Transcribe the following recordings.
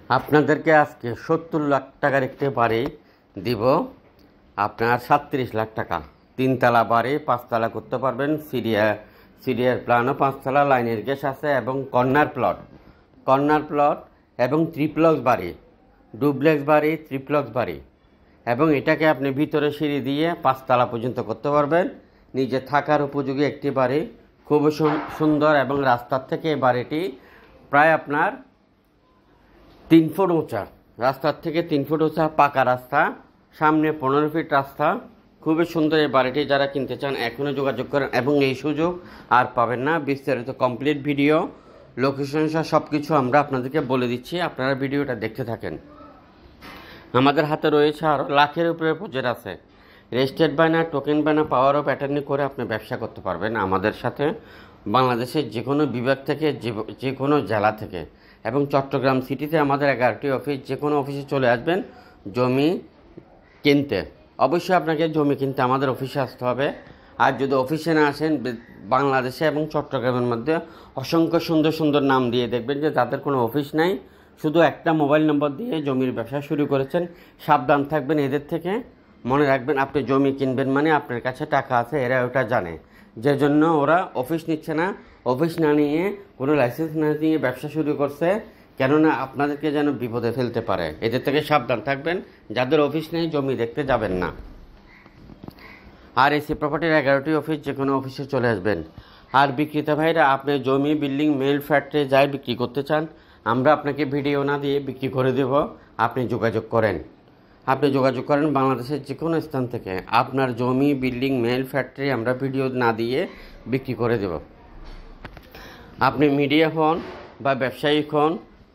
আপনাদেরকে আজকে 70 লাখ টাকার একটি বাড়ি দিব। আপনার 37 লাখ টাকা, 3 তলা বাড়ি 5 তলা করতে পারবেন। সিরিয়ার প্ল্যানও 5 তলা, লাইনের গ্যাস আছে এবং কর্নার প্লট এবং ট্রিপ্লক্স বাড়ি, ডুপ্লেক্স বাড়ি, ট্রিপ্লক্স বাড়ি এবং এটাকে আপনি ভিতরে সিঁড়ি দিয়ে 5 তলা পর্যন্ত করতে পারবেন। নিজে থাকার উপযোগী একটি বাড়ি, খুব সুন্দর এবং রাস্তার থেকে এই বাড়িটি প্রায় আপনার 3 ফুট উঁচা, রাস্তার থেকে 3 ফুট উঁচা পাকা রাস্তা, সামনে 15 ফিট রাস্তা। খুবই সুন্দর এই বাড়িটি। যারা কিনতে চান এখনই যোগাযোগ করেন এবং এই সুযোগ আর পাবেন না। বিস্তারিত কমপ্লিট ভিডিও, লোকেশন সহ সব কিছু আমরা আপনাদেরকে বলে দিচ্ছি, আপনারা ভিডিওটা দেখতে থাকেন। আমাদের হাতে রয়েছে আরও লাখের উপরে প্রজেক্ট আছে। রেজিস্টার্ড বায়না, টোকেন বায়না, পাওয়ার অফ অ্যাটর্নি করে আপনি ব্যবসা করতে পারবেন আমাদের সাথে। বাংলাদেশের যে কোনো বিভাগ থেকে, যে কোনো জেলা থেকে এবং চট্টগ্রাম সিটিতে আমাদের 11টি অফিস। যে কোনো অফিসে চলে আসবেন জমি কিনতে। অবশ্যই আপনাকে জমি কিনতে আমাদের অফিসে আসতে হবে। আর যদি অফিসে না আসেন, বাংলাদেশে এবং চট্টগ্রামের মধ্যে অসংখ্য সুন্দর সুন্দর নাম দিয়ে দেখবেন যে তাদের কোনো অফিস নাই, শুধু একটা মোবাইল নম্বর দিয়ে জমির ব্যবসা শুরু করেছেন। সাবধান থাকবেন এদের থেকে। মনে রাখবেন, আপনি জমি কিনবেন মানে আপনার কাছে টাকা আছে, এরা ওটা জানে। যে জন্য ওরা অফিস নিচ্ছে না, অফিস না নিয়ে, কোনো লাইসেন্স না নিয়ে ব্যবসা শুরু করছে, কেননা আপনাদেরকে যেন বিপদে ফেলতে পারে। এদের থেকে সাবধান থাকবেন। যাদের অফিস নেই জমি দেখতে যাবেন না। আর এসি প্রপার্টির 11টি অফিস, যে কোনো অফিসে চলে আসবেন। আর বিক্রেতা ভাইরা, আপনি জমি, বিল্ডিং, মেল, ফ্যাক্টরি যাই বিক্রি করতে চান, আমরা আপনাকে ভিডিও না দিয়ে বিক্রি করে দেব। আপনি যোগাযোগ করেন বাংলাদেশের যে কোনো স্থান থেকে। আপনার জমি, বিল্ডিং, মেল, ফ্যাক্টরি আমরা ভিডিও না দিয়ে বিক্রি করে দেব। আপনি মিডিয়া হন বা ব্যবসায়িক হন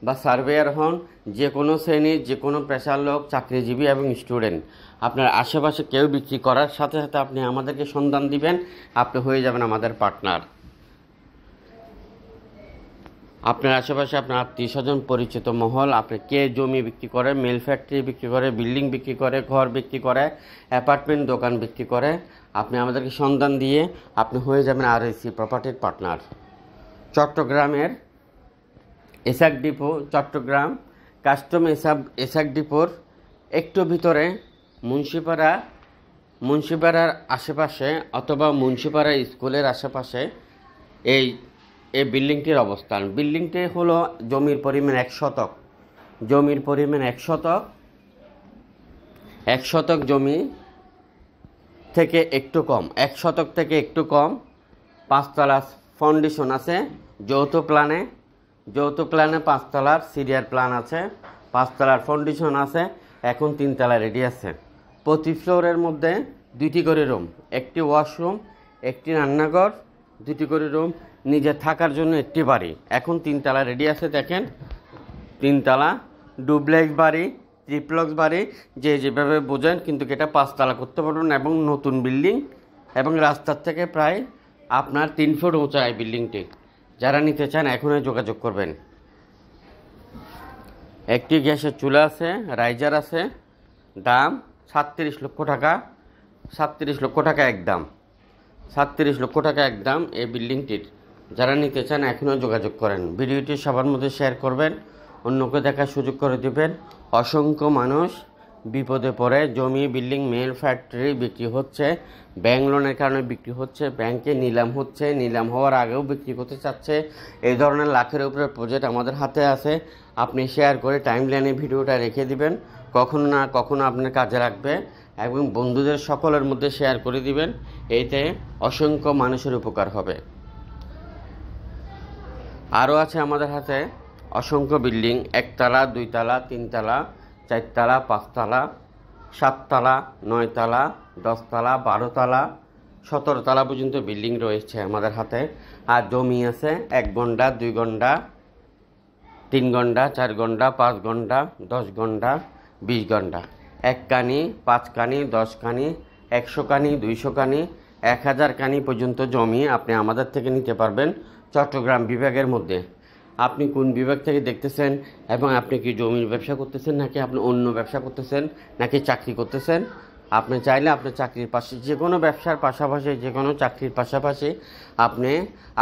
বা সার্ভেয়ার হন, যে কোনো শ্রেণীর, যে কোনো পেশার লোক, চাকরিজীবী এবং স্টুডেন্ট, আপনার আশেপাশে কেউ বিক্রি করার সাথে সাথে আপনি আমাদেরকে সন্ধান দিবেন, আপনি হয়ে যাবেন আমাদের পার্টনার। আপনার আশেপাশে আপনার আত্মীয় স্বজন, পরিচিত মহল, আপনি কে জমি বিক্রি করে, মিল ফ্যাক্টরি বিক্রি করে, বিল্ডিং বিক্রি করে, ঘর বিক্রি করে, অ্যাপার্টমেন্ট, দোকান বিক্রি করে, আপনি আমাদেরকে সন্ধান দিয়ে আপনি হয়ে যাবেন RSC প্রপার্টির পার্টনার। চট্টগ্রামের এসআক ডিপো, চট্টগ্রাম কাস্টম এসআক ডিপোর একটু ভিতরে মুন্সিপাড়ার আশেপাশে অথবা মুন্সিপাড়া স্কুলের আশেপাশে এই বিল্ডিংটির অবস্থান। বিল্ডিংটি হলো জমির পরিমাণ 1 শতক। জমির পরিমাণ 1 শতক। 1 শতক জমি থেকে একটু কম, 1 শতক থেকে একটু কম। 5 তলা ফাউন্ডেশন আছে যৌথ প্ল্যানে 5 তলার সিরিয়ার প্ল্যান আছে, 5 তলার ফাউন্ডেশন আছে। এখন 3 তলা রেডি আছে। প্রতি ফ্লোরের মধ্যে 2টি করে রুম, একটি ওয়াশরুম, একটি রান্নাঘর, 2টি করে রুম, নিজে থাকার জন্য একটি বাড়ি। এখন 3 তলা রেডি আছে। দেখেন, 3 তলা ডুপ্লেক্স বাড়ি, ট্রিপ্লক্স বাড়ি, যেভাবে বোঝেন, কিন্তু এটা 5 তলা করতে পারবেন এবং নতুন বিল্ডিং এবং রাস্তার থেকে প্রায় আপনার 3 ফুট উঁচা এই বিল্ডিংটি। যারা নিতে চান এখনই যোগাযোগ করবেন। একটি গ্যাসের চুলা আছে, রাইজার আছে। দাম 37 লক্ষ টাকা। 37 লক্ষ টাকা একদম। 37 লক্ষ টাকা একদম এই বিল্ডিংটির। যারা নিতে চান এখনই যোগাযোগ করেন। ভিডিওটি সবার মধ্যে শেয়ার করবেন, অন্যকে দেখার সুযোগ করে দেবেন। অসংখ্য মানুষ বিপদে পড়ে, জমি, বিল্ডিং, মেল, ফ্যাক্টরি বিক্রি হচ্ছে, ব্যাংক লোনের কারণে বিক্রি হচ্ছে, ব্যাংকে নিলাম হচ্ছে, নিলাম হওয়ার আগেও বিক্রি করতে চাচ্ছে। এই ধরনের লাখের উপরে প্রজেক্ট আমাদের হাতে আছে। আপনি শেয়ার করে টাইমলাইনে ভিডিওটা রেখে দিবেন, কখনো না কখনো আপনার কাজে লাগবে এবং বন্ধুদের সকলের মধ্যে শেয়ার করে দিবেন। এইতে অসংখ্য মানুষের উপকার হবে। আরও আছে আমাদের হাতে অসংখ্য বিল্ডিং, 1 তলা, 2 তলা, 3 তলা, 4 তলা, 5 তলা, 7 তলা, 9 তলা, 10 তলা, 12 তলা, 17 তলা পর্যন্ত বিল্ডিং রয়েছে আমাদের হাতে। আর জমি আছে 1 গন্ডা, 2 গন্ডা, 3 গন্ডা, 4 গন্ডা, 5 গন্ডা, 10 গন্ডা, 20 গন্ডা, 1 কানি, 5 কানি, 10 কানি, 100 কানি, 200 কানি, 1000 কানি পর্যন্ত জমি আপনি আমাদের থেকে নিতে পারবেন চট্টগ্রাম বিভাগের মধ্যে। আপনি কোন বিভাগ থেকে দেখতেছেন এবং আপনি কি জমির ব্যবসা করতেছেন, নাকি আপনি অন্য ব্যবসা করতেছেন, নাকি চাকরি করতেছেন? আপনি চাইলে আপনার চাকরির পাশে, যে কোনো ব্যবসার পাশাপাশি, যে কোনো চাকরির পাশাপাশি আপনি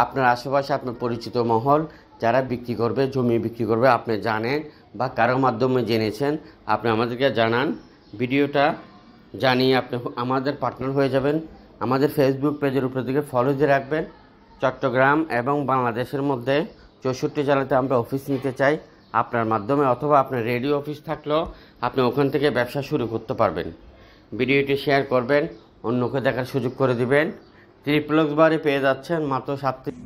আপনার আশেপাশে আপনার পরিচিত মহল যারা বিক্রি করবে, জমি বিক্রি করবে, আপনি জানেন, বা কারো মাধ্যমে জেনেছেন, আপনি আমাদেরকে জানান। ভিডিওটা জানিয়ে আপনি আমাদের পার্টনার হয়ে যাবেন। আমাদের ফেসবুক পেজের উপর দিকে ফলো দিয়ে রাখবেন। চট্টগ্রাম এবং বাংলাদেশের মধ্যে 64 জেলাতে আমরা অফিস নিতে চাই আপনার মাধ্যমে, অথবা আপনার রেডিও অফিস থাকলেও আপনি ওখান থেকে ব্যবসা শুরু করতে পারবেন। ভিডিওটি শেয়ার করবেন, অন্যকে দেখার সুযোগ করে দিবেন। ট্রিপ্লক্স বারে পেয়ে যাচ্ছেন মাত্র 37